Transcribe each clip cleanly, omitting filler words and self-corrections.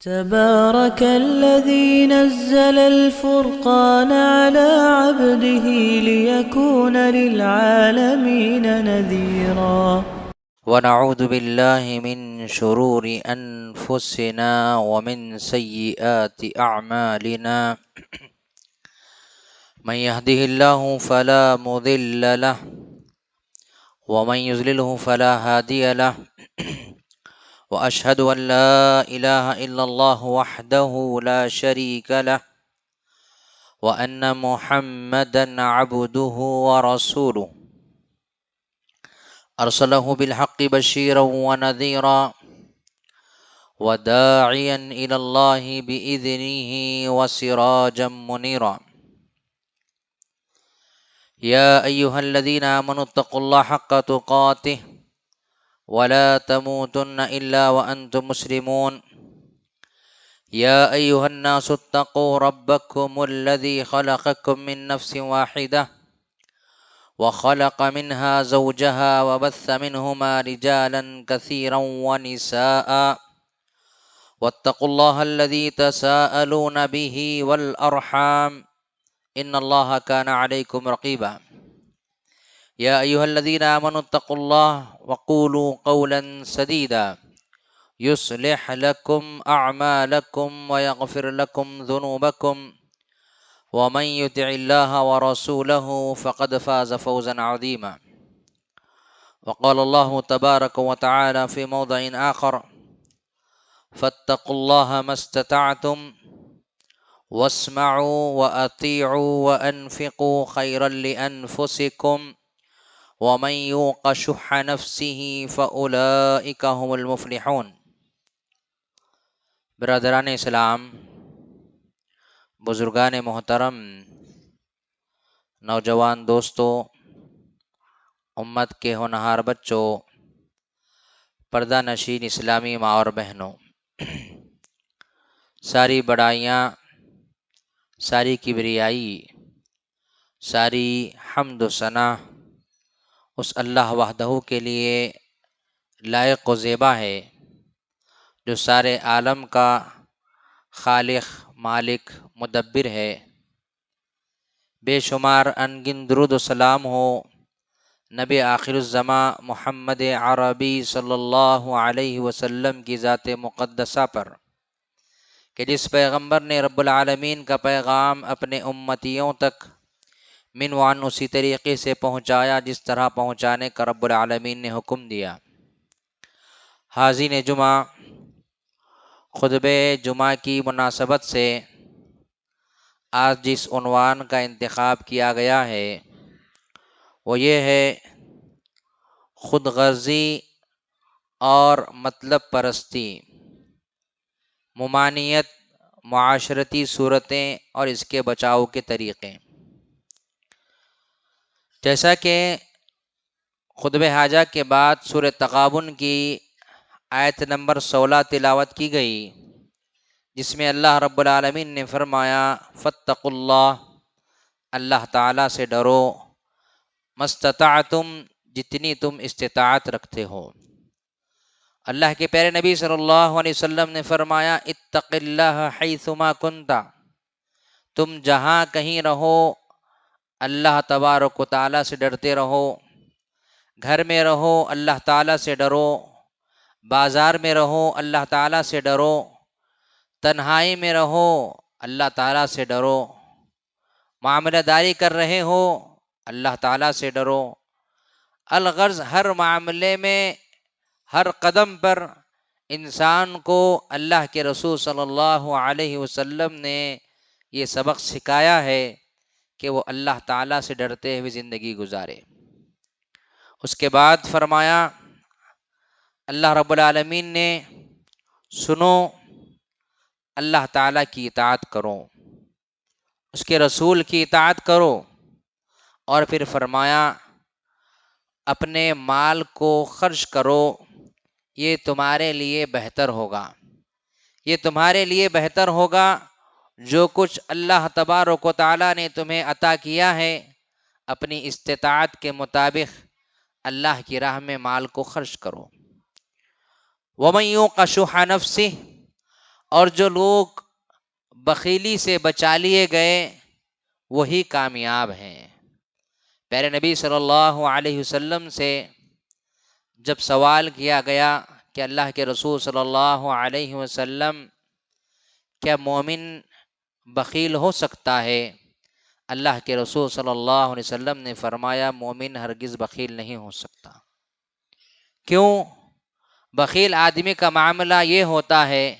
تبارك الذي نزل الفرقان على عبده ليكون للعالمين نذيرا ونعوذ بالله من شرور أنفسنا ومن سيئات أعمالنا من يهده الله فلا مضل له ومن يضلله فلا هادي له وأشهد أن لا إله إلا الله وحده لا شريك له وأن محمدا عبده ورسوله أرسله بالحق بشيرا ونذيرا وداعيا إلى الله بإذنه وسراجا منيرا يا أيها الذين آمنوا اتقوا الله حق تقاته ولا تموتن إلا وأنتم مسلمون يا أيها الناس اتقوا ربكم الذي خلقكم من نفس واحدة وخلق منها زوجها وبث منهما رجالا كثيرا ونساء واتقوا الله الذي تساءلون به والأرحام إن الله كان عليكم رقيبا يا أيها الذين آمنوا اتقوا الله وقولوا قولا سديدا يصلح لكم أعمالكم ويغفر لكم ذنوبكم ومن يطع الله ورسوله فقد فاز فوزا عظيما وقال الله تبارك وتعالى في موضع آخر فاتقوا الله ما استطعتم واسمعوا وأطيعوا وأنفقوا خيرا لأنفسكم ومن يوق شح نفسه فأولئك هم المفلحون۔ برادران اسلام، بزرگان محترم، نوجوان دوستوں، امت کے ہونہار بچوں، پردہ نشین اسلامی ماں اور بہنوں، ساری بڑائیاں، ساری کبریائی، ساری حمد و ثنا اس اللہ وحدہ کے لیے لائق و زیبا ہے جو سارے عالم کا خالق، مالک، مدبر ہے۔ بے شمار انگن درود و سلام ہو نبی آخر الزماں محمد عربی صلی اللہ علیہ وسلم کی ذات مقدسہ پر، کہ جس پیغمبر نے رب العالمین کا پیغام اپنے امتیوں تک من وعن اسی طریقے سے پہنچایا جس طرح پہنچانے کا رب العالمین نے حکم دیا۔ حاضرین جمعہ، خطبہ جمعہ کی مناسبت سے آج جس عنوان کا انتخاب کیا گیا ہے وہ یہ ہے خود غرضی اور مطلب پرستی، ممانعت، معاشرتی صورتیں اور اس کے بچاؤ کے طریقے۔ جیسا کہ خطبہ حاجہ کے بعد سورہ تغابن کی آیت نمبر 16 تلاوت کی گئی، جس میں اللہ رب العالمین نے فرمایا فاتقوا اللہ، اللہ تعالیٰ سے ڈرو، مستطعتم، جتنی تم استطاعت رکھتے ہو۔ اللہ کے پیارے نبی صلی اللہ علیہ وسلم نے فرمایا اتق اللہ حیثما کنت، تم جہاں کہیں رہو اللہ تبارک و تعالیٰ سے ڈرتے رہو۔ گھر میں رہو اللہ تعالیٰ سے ڈرو، بازار میں رہو اللہ تعالیٰ سے ڈرو، تنہائی میں رہو اللہ تعالیٰ سے ڈرو، معاملہ داری کر رہے ہو اللہ تعالیٰ سے ڈرو۔ الغرض ہر معاملے میں، ہر قدم پر انسان کو اللہ کے رسول صلی اللہ علیہ وسلم نے یہ سبق سکھایا ہے کہ وہ اللہ تعالیٰ سے ڈرتے ہوئے زندگی گزارے۔ اس کے بعد فرمایا اللہ رب العالمین نے سنو، اللہ تعالیٰ کی اطاعت کرو، اس کے رسول کی اطاعت کرو، اور پھر فرمایا اپنے مال کو خرچ کرو، یہ تمہارے لیے بہتر ہوگا، یہ تمہارے لیے بہتر ہوگا جو کچھ اللہ تبارک و تعالیٰ نے تمہیں عطا کیا ہے اپنی استطاعت کے مطابق اللہ کی راہ میں مال کو خرچ کرو۔ وَمَن يُوقَ شُحَّ نَفْسِهِ، اور جو لوگ بخیلی سے بچا لیے گئے وہی کامیاب ہیں۔ پیارے نبی صلی اللہ علیہ وسلم سے جب سوال کیا گیا کہ اللہ کے رسول صلی اللہ علیہ وسلم کیا مومن بخیل ہو سکتا ہے؟ اللہ کے رسول صلی اللہ علیہ وسلم نے فرمایا مومن ہرگز بخیل نہیں ہو سکتا۔ کیوں؟ بخیل آدمی کا معاملہ یہ ہوتا ہے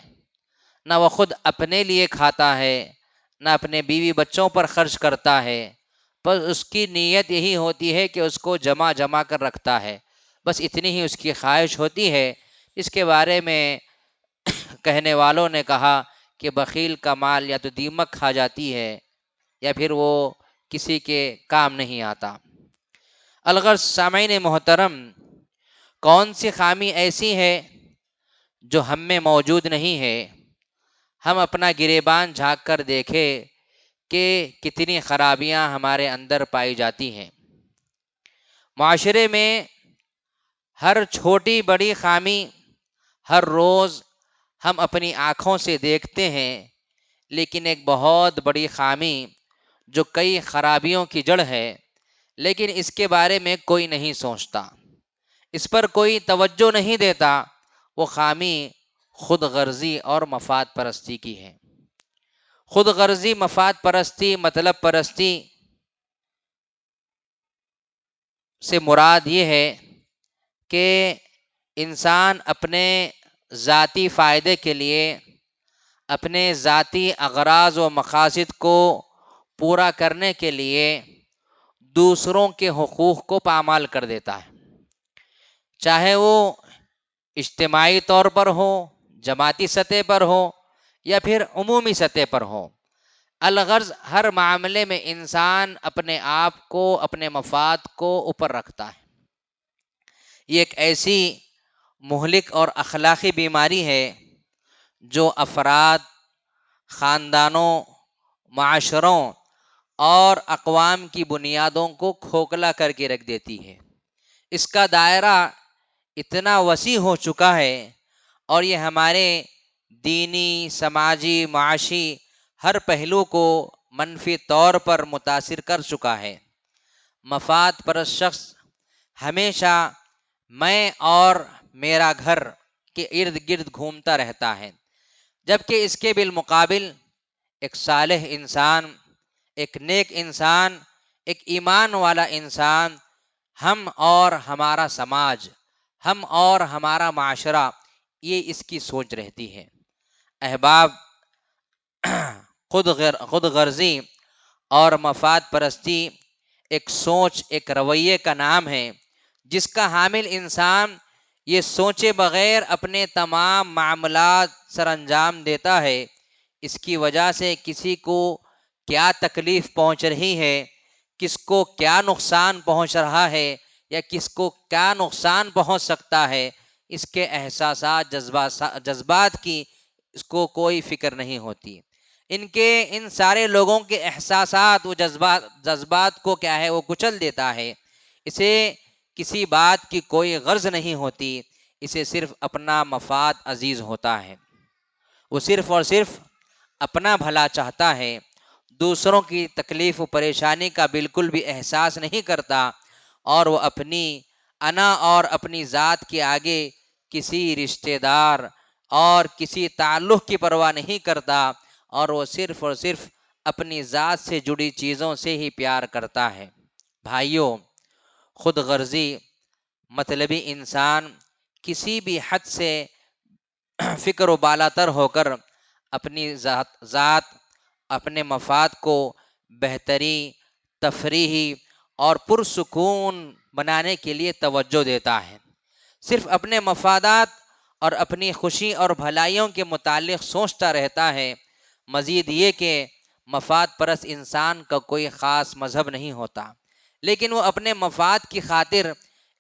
نہ وہ خود اپنے لیے کھاتا ہے نہ اپنے بیوی بچوں پر خرچ کرتا ہے، بس اس کی نیت یہی ہوتی ہے کہ اس کو جمع کر رکھتا ہے، بس اتنی ہی اس کی خواہش ہوتی ہے۔ اس کے بارے میں کہنے والوں نے کہا کہ بخیل کا مال یا تو دیمک کھا جاتی ہے یا پھر وہ کسی کے کام نہیں آتا۔ الغرض سامعین محترم، کون سی خامی ایسی ہے جو ہم میں موجود نہیں ہے؟ ہم اپنا گریبان جھانک کر دیکھیں کہ کتنی خرابیاں ہمارے اندر پائی جاتی ہیں۔ معاشرے میں ہر چھوٹی بڑی خامی ہر روز ہم اپنی آنکھوں سے دیکھتے ہیں، لیکن ایک بہت بڑی خامی جو کئی خرابیوں کی جڑ ہے، لیکن اس کے بارے میں کوئی نہیں سوچتا، اس پر کوئی توجہ نہیں دیتا، وہ خامی خود غرضی اور مفاد پرستی کی ہے۔ خود غرضی، مفاد پرستی، مطلب پرستی سے مراد یہ ہے کہ انسان اپنے ذاتی فائدے کے لیے اپنے ذاتی اغراض و مقاصد کو پورا کرنے کے لیے دوسروں کے حقوق کو پامال کر دیتا ہے، چاہے وہ اجتماعی طور پر ہو، جماعتی سطح پر ہو یا پھر عمومی سطح پر ہو۔ الغرض ہر معاملے میں انسان اپنے آپ کو، اپنے مفاد کو اوپر رکھتا ہے۔ یہ ایک ایسی مہلک اور اخلاقی بیماری ہے جو افراد، خاندانوں، معاشروں اور اقوام کی بنیادوں کو کھوکھلا کر کے رکھ دیتی ہے۔ اس کا دائرہ اتنا وسیع ہو چکا ہے اور یہ ہمارے دینی، سماجی، معاشی ہر پہلو کو منفی طور پر متاثر کر چکا ہے۔ مفاد پرست شخص ہمیشہ میں اور میرا گھر کے ارد گرد گھومتا رہتا ہے، جبکہ اس کے بالمقابل ایک صالح انسان، ایک نیک انسان، ایک ایمان والا انسان، ہم اور ہمارا سماج، ہم اور ہمارا معاشرہ، یہ اس کی سوچ رہتی ہے۔ احباب، خود غرضی اور مفاد پرستی ایک سوچ، ایک رویے کا نام ہے جس کا حامل انسان یہ سوچے بغیر اپنے تمام معاملات سر انجام دیتا ہے۔ اس کی وجہ سے کسی کو کیا تکلیف پہنچ رہی ہے، کس کو کیا نقصان پہنچ رہا ہے یا کس کو کیا نقصان پہنچ سکتا ہے، اس کے احساسات، جذبات کی اس کو کوئی فکر نہیں ہوتی۔ ان سارے لوگوں کے احساسات و جذبات کو کیا ہے، وہ کچل دیتا ہے۔ اسے کسی بات کی کوئی غرض نہیں ہوتی، اسے صرف اپنا مفاد عزیز ہوتا ہے۔ وہ صرف اور صرف اپنا بھلا چاہتا ہے، دوسروں کی تکلیف و پریشانی کا بالکل بھی احساس نہیں کرتا، اور وہ اپنی انا اور اپنی ذات کے آگے کسی رشتہ دار اور کسی تعلق کی پرواہ نہیں کرتا، اور وہ صرف اور صرف اپنی ذات سے جڑی چیزوں سے ہی پیار کرتا ہے۔ بھائیوں، خود غرضی مطلبی انسان کسی بھی حد سے فکر و بالاتر ہو کر اپنی ذات، اپنے مفاد کو بہتری، تفریحی اور پرسکون بنانے کے لیے توجہ دیتا ہے۔ صرف اپنے مفادات اور اپنی خوشی اور بھلائیوں کے متعلق سوچتا رہتا ہے۔ مزید یہ کہ مفاد پرست انسان کا کوئی خاص مذہب نہیں ہوتا، لیکن وہ اپنے مفاد کی خاطر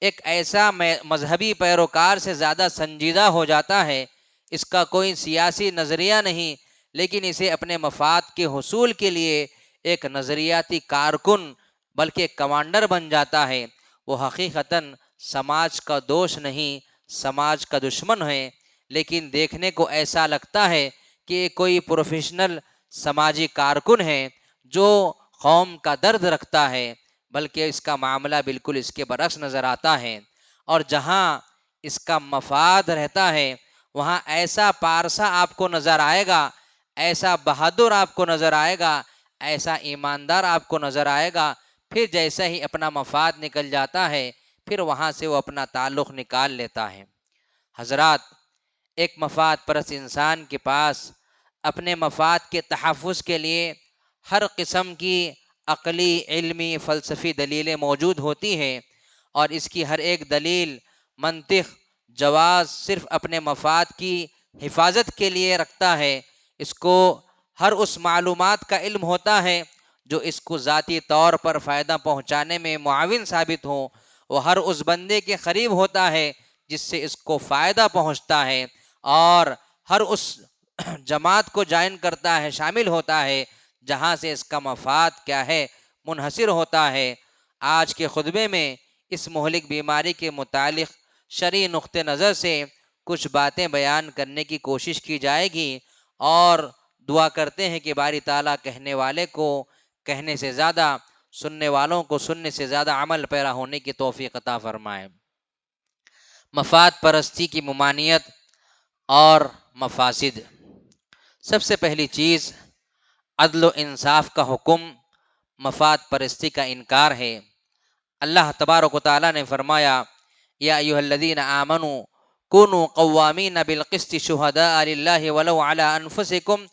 ایک ایسا مذہبی پیروکار سے زیادہ سنجیدہ ہو جاتا ہے۔ اس کا کوئی سیاسی نظریہ نہیں، لیکن اسے اپنے مفاد کے حصول کے لیے ایک نظریاتی کارکن بلکہ کمانڈر بن جاتا ہے۔ وہ حقیقتاً سماج کا دوست نہیں، سماج کا دشمن ہے، لیکن دیکھنے کو ایسا لگتا ہے کہ کوئی پروفیشنل سماجی کارکن ہے جو قوم کا درد رکھتا ہے، بلکہ اس کا معاملہ بالکل اس کے برعکس نظر آتا ہے، اور جہاں اس کا مفاد رہتا ہے وہاں ایسا پارسا آپ کو نظر آئے گا، ایسا بہادر آپ کو نظر آئے گا، ایسا ایماندار آپ کو نظر آئے گا، پھر جیسے ہی اپنا مفاد نکل جاتا ہے پھر وہاں سے وہ اپنا تعلق نکال لیتا ہے۔ حضرات، ایک مفاد پرست انسان کے پاس اپنے مفاد کے تحفظ کے لیے ہر قسم کی عقلی، علمی، فلسفی دلیلیں موجود ہوتی ہیں، اور اس کی ہر ایک دلیل، منطق، جواز صرف اپنے مفاد کی حفاظت کے لیے رکھتا ہے۔ اس کو ہر اس معلومات کا علم ہوتا ہے جو اس کو ذاتی طور پر فائدہ پہنچانے میں معاون ثابت ہوں، وہ ہر اس بندے کے قریب ہوتا ہے جس سے اس کو فائدہ پہنچتا ہے، اور ہر اس جماعت کو جوائن کرتا ہے، شامل ہوتا ہے جہاں سے اس کا مفاد کیا ہے، منحصر ہوتا ہے۔ آج کے خطبے میں اس مہلک بیماری کے متعلق شرعی نقطہ نظر سے کچھ باتیں بیان کرنے کی کوشش کی جائے گی، اور دعا کرتے ہیں کہ باری تعالیٰ کہنے والے کو کہنے سے زیادہ، سننے والوں کو سننے سے زیادہ عمل پیرا ہونے کی توفیق عطا فرمائے۔ مفاد پرستی کی ممانعت اور مفاسد۔ سب سے پہلی چیز عدل و انصاف کا حکم، مفاد پرستی کا انکار ہے۔ اللہ تبارک و تعالیٰ نے فرمایا، یا ایھا الذین آمنوا کونوا قوامین بالقسط شہداء للہ ولو علی انفسکم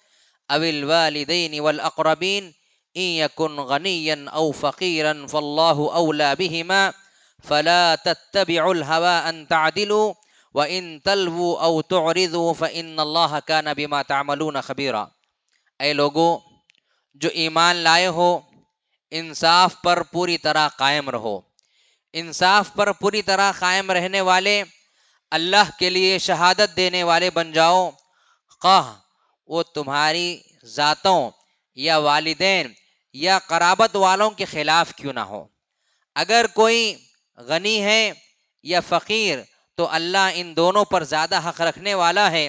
او الوالدین والاقربین ان یکن غنیا او فقیرا فاللہ اولی بہما فلا تتبعوا الہوی ان تعدلوا وان تلووا او تعرضوا فان اللہ کان بما تعملون خبیرا۔ اے لوگو جو ایمان لائے ہو، انصاف پر پوری طرح قائم رہو۔ انصاف پر پوری طرح قائم رہنے والے اللہ کے لیے شہادت دینے والے بن جاؤ، خواہ وہ تمہاری ذاتوں یا والدین یا قرابت والوں کے خلاف کیوں نہ ہو۔ اگر کوئی غنی ہے یا فقیر تو اللہ ان دونوں پر زیادہ حق رکھنے والا ہے،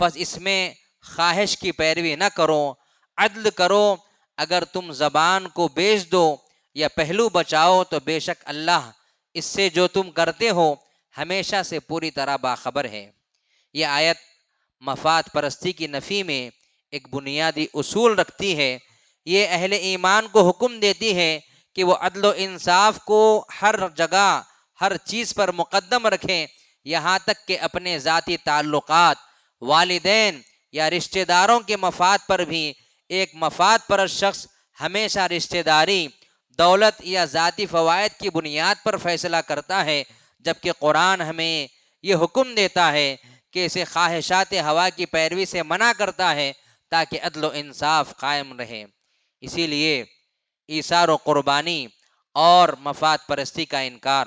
پس اس میں خواہش کی پیروی نہ کرو، عدل کرو۔ اگر تم زبان کو بیچ دو یا پہلو بچاؤ تو بے شک اللہ اس سے جو تم کرتے ہو ہمیشہ سے پوری طرح باخبر ہے۔ یہ آیت مفاد پرستی کی نفی میں ایک بنیادی اصول رکھتی ہے۔ یہ اہل ایمان کو حکم دیتی ہے کہ وہ عدل و انصاف کو ہر جگہ، ہر چیز پر مقدم رکھیں، یہاں تک کہ اپنے ذاتی تعلقات، والدین یا رشتہ داروں کے مفاد پر بھی۔ ایک مفاد پرست شخص ہمیشہ رشتہ داری، دولت یا ذاتی فوائد کی بنیاد پر فیصلہ کرتا ہے، جبکہ قرآن ہمیں یہ حکم دیتا ہے کہ اسے خواہشات ہوا کی پیروی سے منع کرتا ہے تاکہ عدل و انصاف قائم رہے۔ اسی لیے ایثار و قربانی اور مفاد پرستی کا انکار۔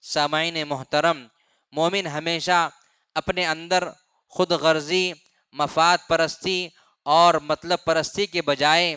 سامعین محترم، مومن ہمیشہ اپنے اندر خود غرضی، مفاد پرستی اور مطلب پرستی کے بجائے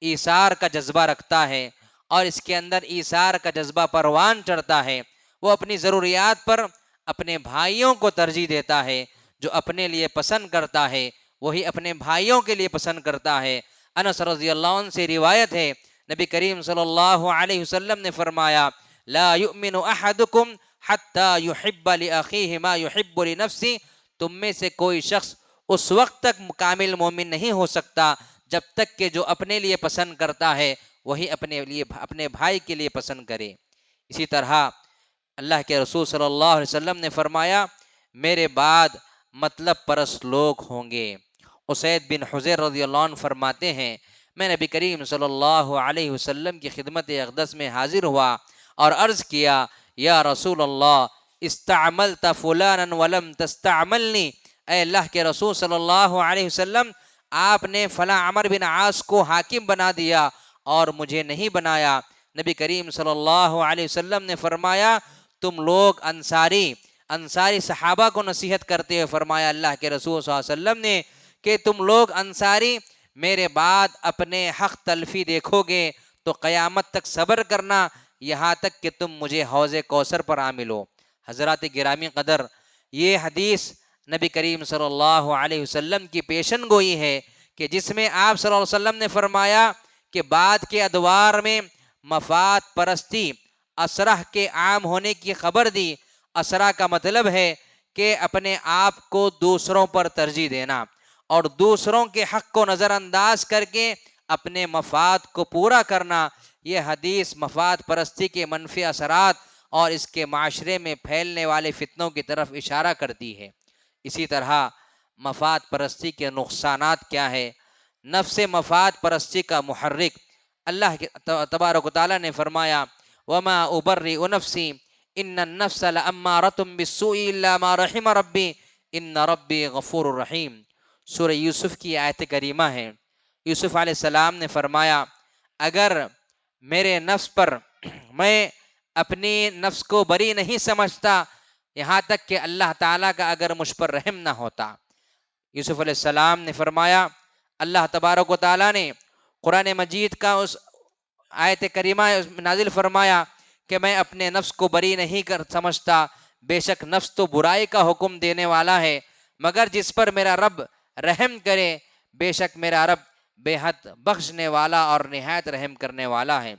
ایثار کا جذبہ رکھتا ہے، اور اس کے اندر ایثار کا جذبہ پروان چڑھتا ہے۔ وہ اپنی ضروریات پر اپنے بھائیوں کو ترجیح دیتا ہے۔ جو اپنے لیے پسند کرتا ہے وہی اپنے بھائیوں کے لیے پسند کرتا ہے۔ انس رضی اللہ عنہ سے روایت ہے، نبی کریم صلی اللہ علیہ وسلم نے فرمایا، لا یؤمن احدکم حتی یحب لاخیہ ما یحب لنفسہ۔ تم میں سے کوئی شخص اس وقت تک کامل مومن نہیں ہو سکتا جب تک کہ جو اپنے لیے پسند کرتا ہے وہی اپنے بھائی کے لیے پسند کرے۔ اسی طرح اللہ کے رسول صلی اللہ علیہ وسلم نے فرمایا، میرے بعد مطلب پرست لوگ ہوں گے۔ اسید بن حضیر رضی اللہ عنہ فرماتے ہیں، میں نبی کریم صلی اللہ علیہ وسلم کی خدمت اقدس میں حاضر ہوا اور عرض کیا، یا رسول اللہ استعملت فلانا ولم تستعملنی۔ اے اللہ کے رسول صلی اللہ علیہ وسلم، آپ نے فلاں عمر بن عاص کو حاکم بنا دیا اور مجھے نہیں بنایا۔ نبی کریم صلی اللہ علیہ وسلم نے فرمایا، تم لوگ انصاری صحابہ کو نصیحت کرتے ہوئے فرمایا اللہ کے رسول صلی اللہ علیہ وسلم نے کہ تم لوگ انصاری میرے بعد اپنے حق تلفی دیکھو گے تو قیامت تک صبر کرنا، یہاں تک کہ تم مجھے حوض کوثر پر آ ملو۔ حضرات گرامی قدر، یہ حدیث نبی کریم صلی اللہ علیہ وسلم کی پیشن گوئی ہے کہ جس میں آپ صلی اللہ علیہ وسلم نے فرمایا کہ بعد کے ادوار میں مفاد پرستی اسرہ کے عام ہونے کی خبر دی۔ اسرہ کا مطلب ہے کہ اپنے آپ کو دوسروں پر ترجیح دینا اور دوسروں کے حق کو نظر انداز کر کے اپنے مفاد کو پورا کرنا۔ یہ حدیث مفاد پرستی کے منفی اثرات اور اس کے معاشرے میں پھیلنے والے فتنوں کی طرف اشارہ کرتی ہے۔ اسی طرح مفاد پرستی کے نقصانات کیا ہے؟ نفس مفاد پرستی کا محرک، اللہ تبارک و تعالیٰ نے فرمایا وَمَا أُبَرِّئُ نَفْسِي إِنَّ النَّفْسَ لَأَمَّارَةٌ بِالسُّوءِ إِلَّا مَا رَحِمَ رَبِّي إِنَّ رَبِّي غَفُورٌ رَحِيمٌ۔ سورہ یوسف کی آیت کریمہ ہے۔ یوسف علیہ السلام نے فرمایا اگر میرے نفس پر میں اپنی نفس کو بری نہیں سمجھتا یہاں تک کہ اللہ تعالیٰ کا اگر مجھ پر رحم نہ ہوتا۔ یوسف علیہ السلام نے فرمایا، اللہ تبارک و تعالیٰ نے قرآن مجید کا اس آیت کریمہ نازل فرمایا کہ میں اپنے نفس کو بری نہیں سمجھتا، بے شک نفس تو برائی کا حکم دینے والا ہے، مگر جس پر میرا رب رحم کرے بے شک میرا رب بے حد بخشنے والا اور نہایت رحم کرنے والا ہے۔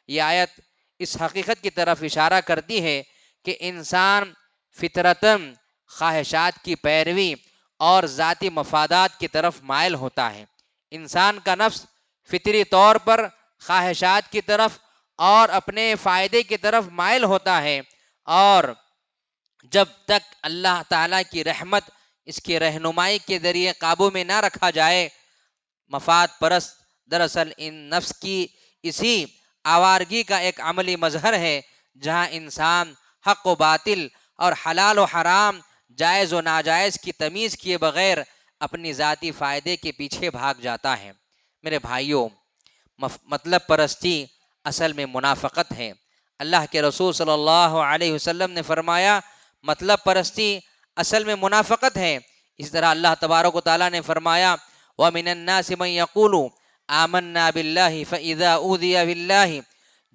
یہ آیت اس حقیقت کی طرف اشارہ کرتی ہے کہ انسان فطرتاً خواہشات کی پیروی اور ذاتی مفادات کی طرف مائل ہوتا ہے۔ انسان کا نفس فطری طور پر خواہشات کی طرف اور اپنے فائدے کی طرف مائل ہوتا ہے، اور جب تک اللہ تعالیٰ کی رحمت اس کی رہنمائی کے ذریعے قابو میں نہ رکھا جائے، مفاد پرست دراصل ان نفس کی اسی آوارگی کا ایک عملی مظہر ہے، جہاں انسان حق و باطل اور حلال و حرام جائز و ناجائز کی تمیز کیے بغیر اپنی ذاتی فائدے کے پیچھے بھاگ جاتا ہے۔ میرے بھائیوں، مطلب پرستی اصل میں منافقت ہے۔ اللہ کے رسول صلی اللہ علیہ وسلم نے فرمایا مطلب پرستی اصل میں منافقت ہے۔ اس طرح اللہ تبارک و تعالیٰ نے فرمایا وَمِنَ النَّاسِ مَن يَقُولُ آمَنَّا بِاللَّهِ فَإِذَا أُوذِيَ بِاللَّهِ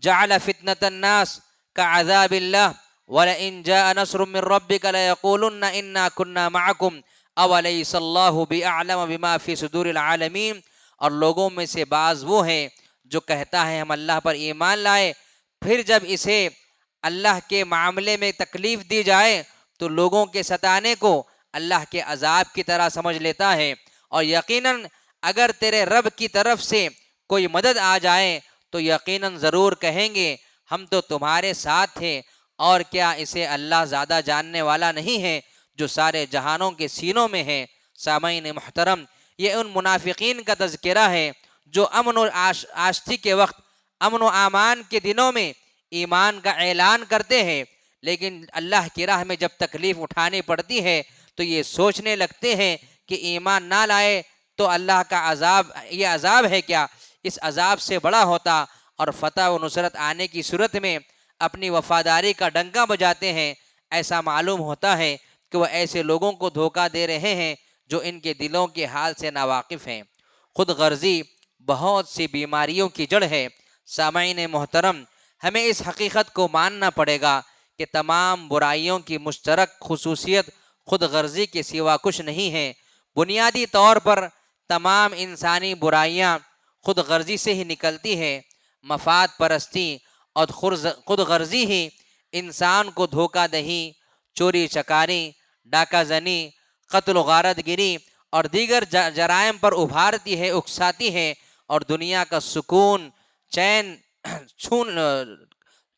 جَعَلَ فِتْنَةَ النَّاسِ كَعَذَابِ اللَّهِ وَلَئِن جَاءَ نَصْرٌ مِّن رَّبِّكَ لَيَقُولُنَّ إِنَّا كُنَّا مَعَكُمْ أَوَلَيْسَ اللَّهُ بِأَعْلَمَ بِمَا فِي صُدُورِ الْعَالَمِينَ۔ اور لوگوں میں سے بعض وہ ہیں جو کہتا ہے ہم اللہ پر ایمان لائے، پھر جب اسے اللہ کے معاملے میں تکلیف دی جائے تو لوگوں کے ستانے کو اللہ کے عذاب کی طرح سمجھ لیتا ہے، اور یقیناً اگر تیرے رب کی طرف سے کوئی مدد آ جائے تو یقیناً ضرور کہیں گے ہم تو تمہارے ساتھ تھے، اور کیا اسے اللہ زیادہ جاننے والا نہیں ہے جو سارے جہانوں کے سینوں میں ہے۔ سامعین محترم، یہ ان منافقین کا تذکرہ ہے جو امن و آشتی کے وقت، امن و امان کے دنوں میں ایمان کا اعلان کرتے ہیں، لیکن اللہ کی راہ میں جب تکلیف اٹھانی پڑتی ہے تو یہ سوچنے لگتے ہیں کہ ایمان نہ لائے تو اللہ کا عذاب، یہ عذاب ہے کیا، اس عذاب سے بڑا ہوتا، اور فتح و نصرت آنے کی صورت میں اپنی وفاداری کا ڈنکا بجاتے ہیں۔ ایسا معلوم ہوتا ہے کہ وہ ایسے لوگوں کو دھوکہ دے رہے ہیں جو ان کے دلوں کے حال سے ناواقف ہیں۔ خود غرضی بہت سی بیماریوں کی جڑ ہے۔ سامعین محترم، ہمیں اس حقیقت کو ماننا پڑے گا کہ تمام برائیوں کی مشترک خصوصیت خود غرضی کے سوا کچھ نہیں ہے۔ بنیادی طور پر تمام انسانی برائیاں خود غرضی سے ہی نکلتی ہے۔ مفاد پرستی اور خود غرضی ہی انسان کو دھوکہ دہی، چوری چکاری، ڈاکہ زنی، قتل و غارت گری اور دیگر جرائم پر ابھارتی ہے، اکساتی ہے، اور دنیا کا سکون چین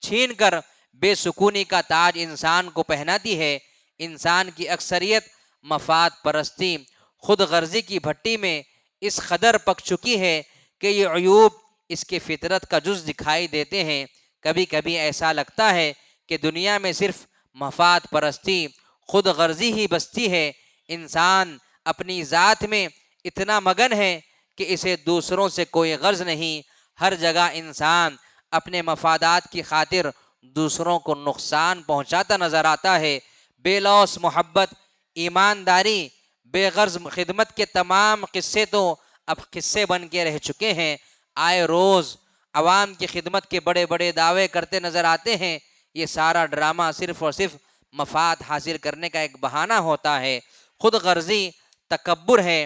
چھین کر بے سکونی کا تاج انسان کو پہناتی ہے۔ انسان کی اکثریت مفاد پرستی، خود غرضی کی بھٹی میں اس قدر پک چکی ہے کہ یہ عیوب اس کے فطرت کا جز دکھائی دیتے ہیں۔ کبھی کبھی ایسا لگتا ہے کہ دنیا میں صرف مفاد پرستی، خود غرضی ہی بستی ہے۔ انسان اپنی ذات میں اتنا مگن ہے کہ اسے دوسروں سے کوئی غرض نہیں۔ ہر جگہ انسان اپنے مفادات کی خاطر دوسروں کو نقصان پہنچاتا نظر آتا ہے۔ بے لوث محبت، ایمانداری، بے غرض خدمت کے تمام قصے تو اب قصے بن کے رہ چکے ہیں۔ آئے روز عوام کی خدمت کے بڑے بڑے دعوے کرتے نظر آتے ہیں۔ یہ سارا ڈرامہ صرف اور صرف مفاد حاصل کرنے کا ایک بہانہ ہوتا ہے۔ خود غرضی تکبر ہے۔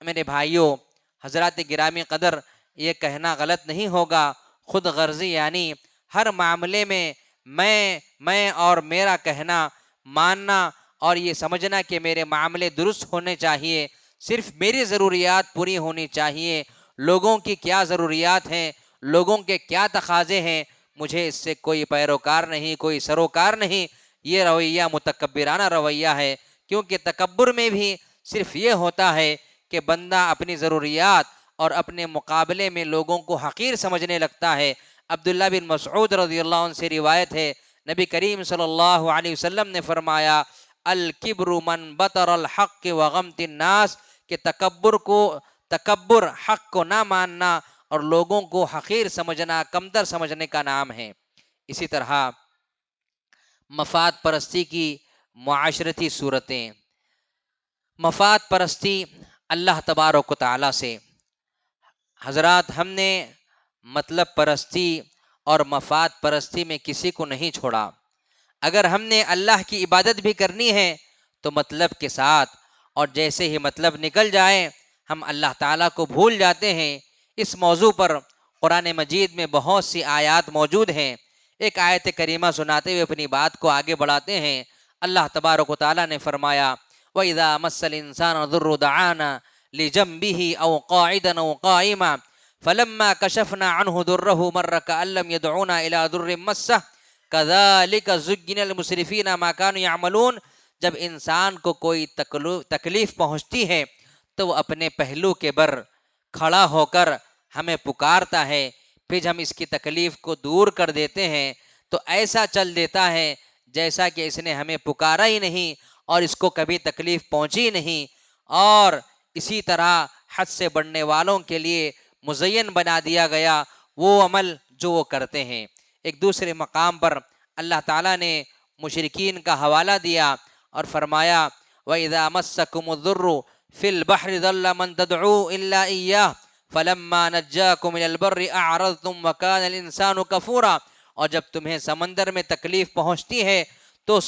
میرے بھائیوں، حضرات گرامی قدر، یہ کہنا غلط نہیں ہوگا، خود غرضی یعنی ہر معاملے میں میں اور میرا کہنا ماننا، اور یہ سمجھنا کہ میرے معاملے درست ہونے چاہیے، صرف میری ضروریات پوری ہونی چاہیے، لوگوں کی کیا ضروریات ہیں، لوگوں کے کیا تقاضے ہیں، مجھے اس سے کوئی پیروکار نہیں، کوئی سروکار نہیں۔ یہ رویہ متکبرانہ رویہ ہے، کیونکہ تکبر میں بھی صرف یہ ہوتا ہے کہ بندہ اپنی ضروریات اور اپنے مقابلے میں لوگوں کو حقیر سمجھنے لگتا ہے۔ عبداللہ بن مسعود رضی اللہ عنہ سے روایت ہے، نبی کریم صلی اللہ علیہ وسلم نے فرمایا، الکبر من بطر الحق وغمت الناس، کہ تکبر حق کو نہ ماننا اور لوگوں کو حقیر سمجھنا، کمتر سمجھنے کا نام ہے۔ اسی طرح مفاد پرستی کی معاشرتی صورتیں۔ مفاد پرستی اللہ تبارک و تعالیٰ سے، حضرات ہم نے مطلب پرستی اور مفاد پرستی میں کسی کو نہیں چھوڑا۔ اگر ہم نے اللہ کی عبادت بھی کرنی ہے تو مطلب کے ساتھ، اور جیسے ہی مطلب نکل جائے ہم اللہ تعالیٰ کو بھول جاتے ہیں۔ اس موضوع پر قرآن مجید میں بہت سی آیات موجود ہیں۔ ایک آیت کریمہ سناتے ہوئے اپنی بات کو آگے بڑھاتے ہیں۔ اللہ تبارک و تعالیٰ نے فرمایا، وَإِذَا مَسَّ الْإِنسَانَ الضُّرُّ دَعَانَا لِجَنبِهِ أَوْ قَاعِدًا أَوْ قَائِمًا فَلَمَّا كَشَفْنَا عَنْهُ ضُرَّهُ مَرَّ كَأَن لَّمْ يَدْعُونَا إِلَىٰ ضُرٍّ مَّسَّهُ كَذَٰلِكَ زُيِّنَ لِلْمُسْرِفِينَ مَا كَانُوا يَعْمَلُونَ۔ جب انسان کو کوئی تکلیف پہنچتی ہے تو وہ اپنے پہلو کے بر کھڑا ہو کر ہمیں پکارتا ہے، پھر ہم اس کی تکلیف کو دور کر دیتے ہیں تو ایسا چل دیتا ہے جیسا کہ اس نے ہمیں پکارا ہی نہیں اور اس کو کبھی تکلیف پہنچی نہیں۔ اور اسی طرح حد سے بڑھنے والوں کے لیے مزین بنا دیا گیا وہ عمل جو وہ کرتے ہیں۔ ایک دوسرے مقام پر اللہ تعالیٰ نے مشرکین کا حوالہ دیا اور فرمایا، وَإِذَا مَسَّكُمُ الضُّرُّ فِي الْبَحْرِ ضَلَّ مَن تَدْعُوا إِلَّا إِيَّاهُ فَلَمَّا نَجَّاكُمْ إِلَى الْبَرِّ أَعْرَضْتُمْ وَكَانَ الْإِنسَانُ كَفُورًا۔ اور جب تمہیں سمندر میں تکلیف پہنچتی ہے تو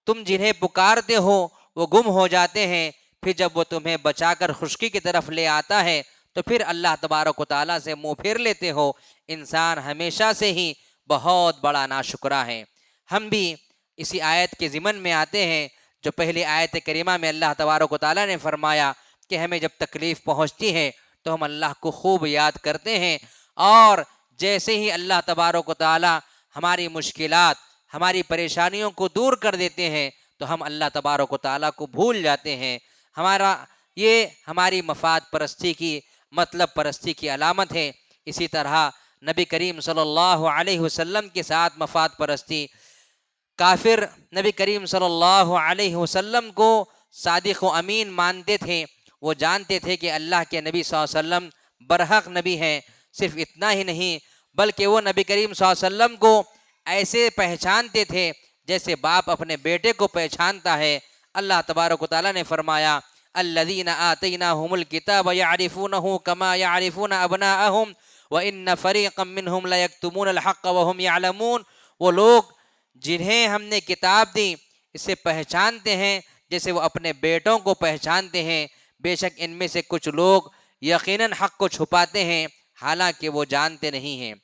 تم جنہیں پکارتے ہو وہ گم ہو جاتے ہیں، پھر جب وہ تمہیں بچا کر خشکی کی طرف لے آتا ہے تو پھر اللہ تبارک و تعالیٰ سے منہ پھیر لیتے ہو۔ انسان ہمیشہ سے ہی بہت بڑا ناشکرا ہے۔ ہم بھی اسی آیت کے ضمن میں آتے ہیں جو پہلی آیت کریمہ میں اللہ تبارک و تعالیٰ نے فرمایا کہ ہمیں جب تکلیف پہنچتی ہے تو ہم اللہ کو خوب یاد کرتے ہیں، اور جیسے ہی اللہ تبارک و تعالیٰ ہماری مشکلات، ہماری پریشانیوں کو دور کر دیتے ہیں تو ہم اللہ تبارک و تعالیٰ کو بھول جاتے ہیں۔ یہ ہماری مفاد پرستی کی، مطلب پرستی کی علامت ہے۔ اسی طرح نبی کریم صلی اللہ علیہ وسلم کے ساتھ مفاد پرستی۔ کافر نبی کریم صلی اللہ علیہ وسلم کو صادق و امین مانتے تھے، وہ جانتے تھے کہ اللہ کے نبی صلی اللہ علیہ وسلم برحق نبی ہیں۔ صرف اتنا ہی نہیں بلکہ وہ نبی کریم صلی اللہ علیہ وسلم کو ایسے پہچانتے تھے جیسے باپ اپنے بیٹے کو پہچانتا ہے۔ اللہ تبارک و تعالیٰ نے فرمایا، الذین آتیناہم الکتاب یعرفونہ کما یعرفون ابناءہم وان فریقا منہم لیکتمون الحق وہم یعلمون۔ وہ لوگ جنہیں ہم نے کتاب دی اسے پہچانتے ہیں جیسے وہ اپنے بیٹوں کو پہچانتے ہیں، بے شک ان میں سے کچھ لوگ یقیناً حق کو چھپاتے ہیں حالانکہ وہ جانتے نہیں ہیں۔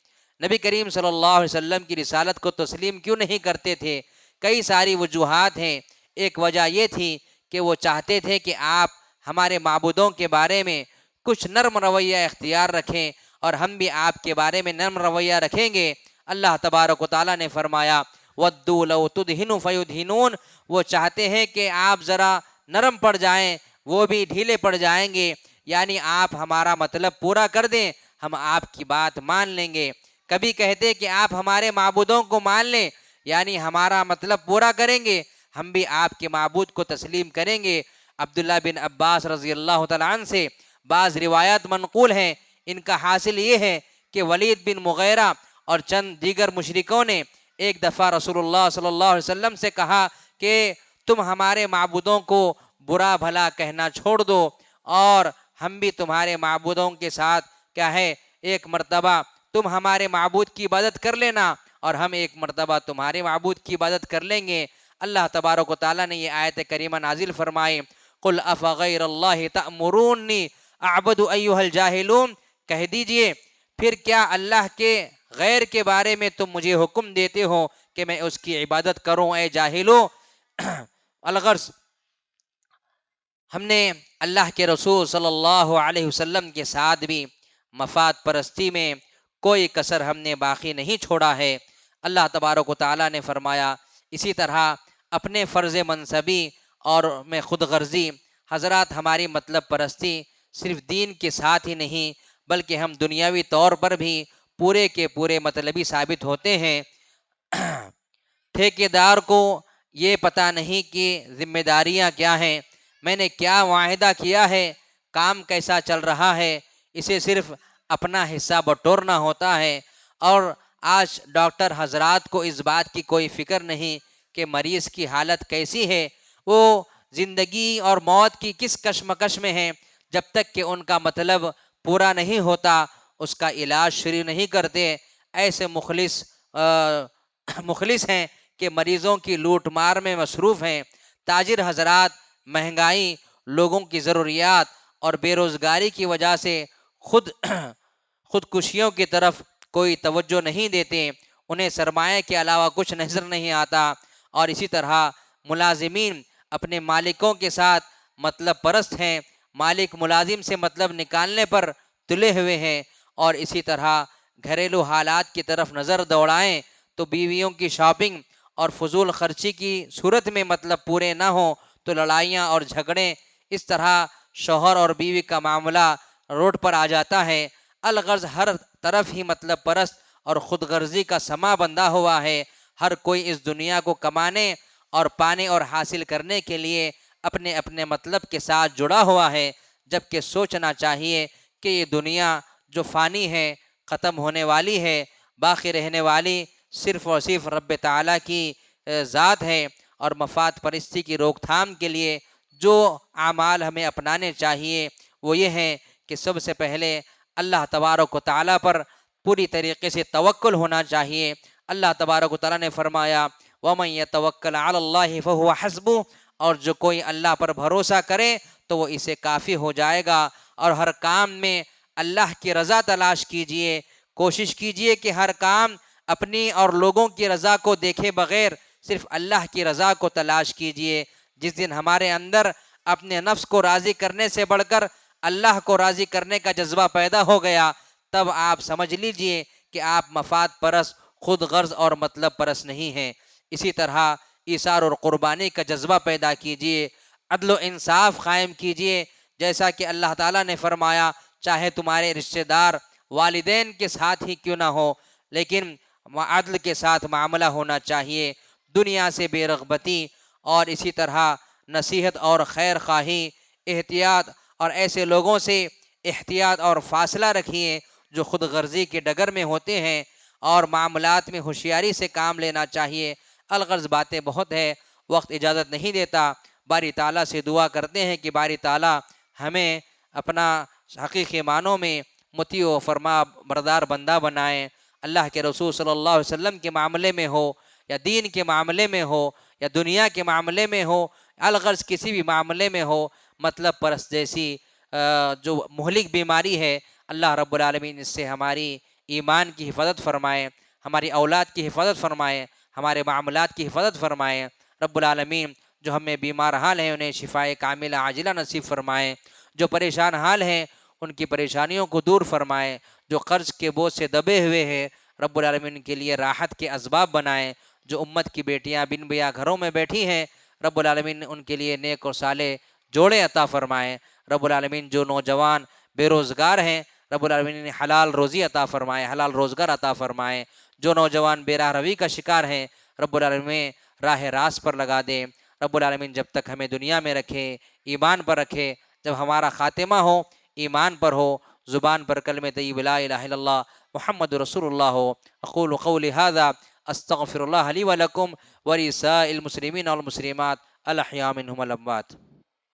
نبی کریم صلی اللہ علیہ وسلم کی رسالت کو تسلیم کیوں نہیں کرتے تھے؟ کئی ساری وجوہات ہیں۔ ایک وجہ یہ تھی کہ وہ چاہتے تھے کہ آپ ہمارے معبودوں کے بارے میں کچھ نرم رویہ اختیار رکھیں اور ہم بھی آپ کے بارے میں نرم رویہ رکھیں گے۔ اللہ تبارک و تعالیٰ نے فرمایا، وَدُّوا لَوْ تُدْهِنُ فَيُدْهِنُونَ۔ وہ چاہتے ہیں کہ آپ ذرا نرم پڑ جائیں، وہ بھی ڈھیلے پڑ جائیں گے، یعنی آپ ہمارا مطلب پورا کر دیں ہم آپ کی بات مان لیں گے۔ کبھی کہتے کہ آپ ہمارے معبودوں کو مان لیں، یعنی ہمارا مطلب پورا کریں گے، ہم بھی آپ کے معبود کو تسلیم کریں گے۔ عبداللہ بن عباس رضی اللہ تعالیٰ عنہ سے بعض روایات منقول ہیں۔ ان کا حاصل یہ ہے کہ ولید بن مغیرہ اور چند دیگر مشرکوں نے ایک دفعہ رسول اللہ صلی اللہ علیہ وسلم سے کہا کہ تم ہمارے معبودوں کو برا بھلا کہنا چھوڑ دو اور ہم بھی تمہارے معبودوں کے ساتھ کیا ہے، ایک مرتبہ تم ہمارے معبود کی عبادت کر لینا اور ہم ایک مرتبہ تمہارے معبود کی عبادت کر لیں گے۔ اللہ تبارک و تعالیٰ نے یہ آیت کریمہ نازل فرمائی، قل افغیر اللہ تأمرونی اعبد ایھا الجاہلون، کہہ دیجئے پھر کیا اللہ کے غیر کے بارے میں تم مجھے حکم دیتے ہو کہ میں اس کی عبادت کروں اے جاہلو۔ الغرض ہم نے اللہ کے رسول صلی اللہ علیہ وسلم کے ساتھ بھی مفاد پرستی میں کوئی کسر ہم نے باقی نہیں چھوڑا ہے۔ اللہ تبارک و تعالیٰ نے فرمایا اسی طرح اپنے فرض منصبی اور میں خود غرضی حضرات ہماری مطلب پرستی صرف دین کے ساتھ ہی نہیں بلکہ ہم دنیاوی طور پر بھی پورے کے پورے مطلبی ثابت ہوتے ہیں۔ ٹھیکیدار کو یہ پتہ نہیں کہ ذمہ داریاں کیا ہیں، میں نے کیا معاہدہ کیا ہے، کام کیسا چل رہا ہے، اسے صرف اپنا حصہ بٹورنا ہوتا ہے۔ اور آج ڈاکٹر حضرات کو اس بات کی کوئی فکر نہیں کہ مریض کی حالت کیسی ہے، وہ زندگی اور موت کی کس کشمکش میں ہیں، جب تک کہ ان کا مطلب پورا نہیں ہوتا اس کا علاج شروع نہیں کرتے۔ ایسے مخلص ہیں کہ مریضوں کی لوٹ مار میں مصروف ہیں۔ تاجر حضرات مہنگائی، لوگوں کی ضروریات اور بے روزگاری کی وجہ سے خودکشیوں کی طرف کوئی توجہ نہیں دیتے، انہیں سرمایہ کے علاوہ کچھ نظر نہیں آتا۔ اور اسی طرح ملازمین اپنے مالکوں کے ساتھ مطلب پرست ہیں، مالک ملازم سے مطلب نکالنے پر تلے ہوئے ہیں۔ اور اسی طرح گھریلو حالات کی طرف نظر دوڑائیں تو بیویوں کی شاپنگ اور فضول خرچی کی صورت میں مطلب پورے نہ ہوں تو لڑائیاں اور جھگڑیں، اس طرح شوہر اور بیوی کا معاملہ روڈ پر آ جاتا ہے۔ الغرض ہر طرف ہی مطلب پرست اور خود غرضی کا سما بندھا ہوا ہے۔ ہر کوئی اس دنیا کو کمانے اور پانے اور حاصل کرنے کے لیے اپنے اپنے مطلب کے ساتھ جڑا ہوا ہے، جبکہ سوچنا چاہیے کہ یہ دنیا جو فانی ہے، ختم ہونے والی ہے، باقی رہنے والی صرف اور صرف رب تعالیٰ کی ذات ہے۔ اور مفاد پرستی کی روک تھام کے لیے جو اعمال ہمیں اپنانے چاہیے وہ یہ ہیں کہ سب سے پہلے اللہ تبارک و تعالیٰ پر پوری طریقے سے توکل ہونا چاہیے۔ اللہ تبارک و تعالیٰ نے فرمایا وَمَن يَتَوَكَّلْ عَلَى اللَّهِ فَهُوَ حَسْبُهُ، اور جو کوئی اللہ پر بھروسہ کرے تو وہ اسے کافی ہو جائے گا۔ اور ہر کام میں اللہ کی رضا تلاش کیجئے، کوشش کیجئے کہ ہر کام اپنی اور لوگوں کی رضا کو دیکھے بغیر صرف اللہ کی رضا کو تلاش کیجئے۔ جس دن ہمارے اندر اپنے نفس کو راضی کرنے سے بڑھ کر اللہ کو راضی کرنے کا جذبہ پیدا ہو گیا، تب آپ سمجھ لیجئے کہ آپ مفاد پرست، خود غرض اور مطلب پرست نہیں ہیں۔ اسی طرح ایثار اور قربانی کا جذبہ پیدا کیجئے، عدل و انصاف قائم کیجئے، جیسا کہ اللہ تعالیٰ نے فرمایا چاہے تمہارے رشتہ دار والدین کے ساتھ ہی کیوں نہ ہو لیکن عدل کے ساتھ معاملہ ہونا چاہیے۔ دنیا سے بے رغبتی اور اسی طرح نصیحت اور خیر خواہی، احتیاط اور ایسے لوگوں سے احتیاط اور فاصلہ رکھیے جو خود غرضی کے ڈگر میں ہوتے ہیں، اور معاملات میں ہوشیاری سے کام لینا چاہیے۔ الغرض باتیں بہت ہے، وقت اجازت نہیں دیتا۔ باری تعالیٰ سے دعا کرتے ہیں کہ باری تعالیٰ ہمیں اپنا حقیقی معنوں میں مطیع و فرما بردار بندہ بنائیں۔ اللہ کے رسول صلی اللہ علیہ وسلم کے معاملے میں ہو یا دین کے معاملے میں ہو یا دنیا کے معاملے میں ہو، الغرض کسی بھی معاملے میں ہو، مطلب پرست جیسی جو مہلک بیماری ہے، اللہ رب العالمین اس سے ہماری ایمان کی حفاظت فرمائے، ہماری اولاد کی حفاظت فرمائے، ہمارے معاملات کی حفاظت فرمائے۔ رب العالمین جو ہمیں بیمار حال ہیں انہیں شفائے کاملہ عاجلہ نصیب فرمائے، جو پریشان حال ہیں ان کی پریشانیوں کو دور فرمائے، جو قرض کے بوجھ سے دبے ہوئے ہیں رب العالمین کے لیے راحت کے اسباب بنائے، جو امت کی بیٹیاں بن بیاہ گھروں میں بیٹھی ہیں رب العالمین ان کے لیے نیک و صالح جوڑے عطا فرمائے۔ رب العالمین جو نوجوان بے روزگار ہیں رب العالمین حلال روزی عطا فرمائے، حلال روزگار عطا فرمائے۔ جو نوجوان بے راہ روی کا شکار ہیں رب العالمین راہ راست پر لگا دے۔ رب العالمین جب تک ہمیں دنیا میں رکھے، ایمان پر رکھے، جب ہمارا خاتمہ ہو ایمان پر ہو، زبان پر کلمہ طیب لا الہ الا اللہ محمد رسول اللہ ہو۔ اقول قولی ھذا استغفر اللہ لی ولکم ولسائر المسلمین والمسلمات الاحیاء منہم والاموات۔